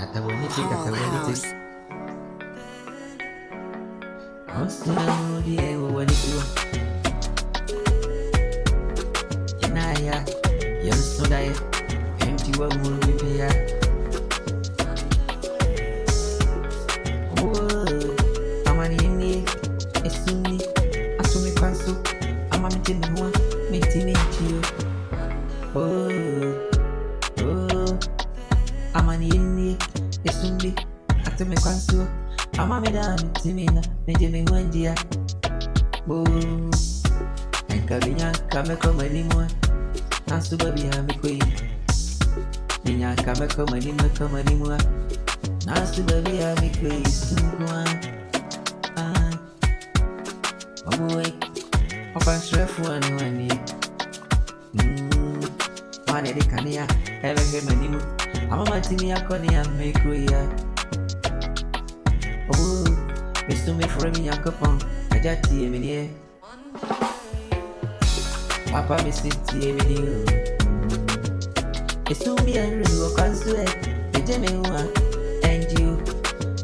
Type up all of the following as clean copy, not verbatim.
Whole house. Amani esumbi atume kwansu amami da mitimina nejeme wanjia bo enkabinya kameko manimwa nasu babi ha mikoi ninya kameko manimwa nasu babi ha mikoi sungwa omuwe opasrefu wani wane dikania ebege manimu Mama timi yako ni amekuya. Mistume frame yako pon ajati emini. Papa misiti emini. Mistumbi anru okansue ejeme wa enju.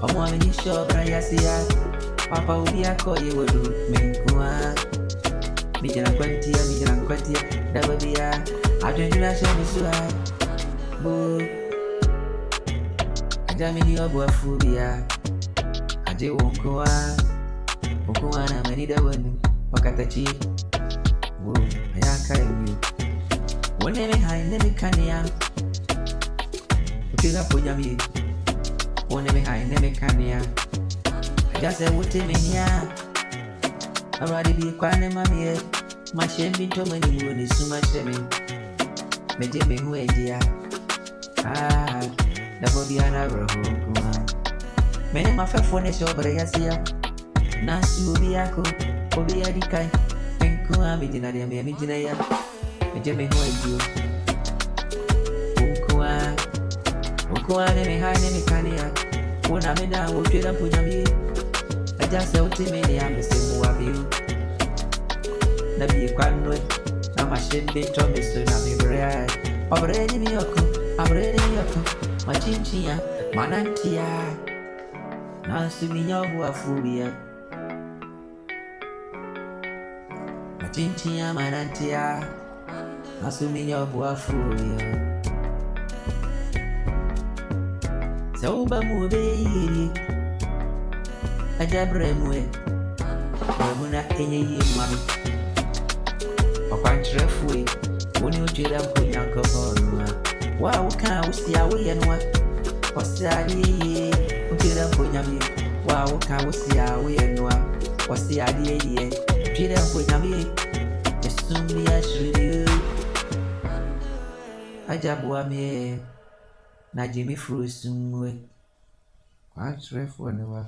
Omo amini shobra yasia. Papa ubi yako yewodu menkua. Mijana kwantia dababia. Adrenjuna shemisuwa. Bo Jamini obuafubia aje wonkoa na manida wanu wakatachi wo ayaka yu woneme haineme kania ukila pojami woneme haineme kania ajase wotemenya aradi bi kwane mamie mashembi to mani woni suma sheme mejeme huejia Dabobiana rohokuma Mene mafefone shobra yasia Nasi ubiyako Ubiyadikai Menkua mijina ya mijina ya Mejeme huwa juu Ukua neme hai neme kania Una mena ujira mpunyabi Ajase utimini ya mesimu wabiu Nabi kwanwe Na mashembe tomesu na mibrea Abreni miyoko Machinchia, manantia Nasuminya buafuria Machinchia, manantia Nasuminya buafuria Sauba mubeiri Ajabremwe Wemuna enye mami Wakwantrefwe Wuni ujira mpunya koborua Wauka usiawe yanwa Wasiadiye Ujira mpunyami Wauka usiawe yanwa Wasiadiye Ujira mpunyami Yesumbi ya shiriyo Ajabu wame Najimi frusunwe Kwa trefu wanewa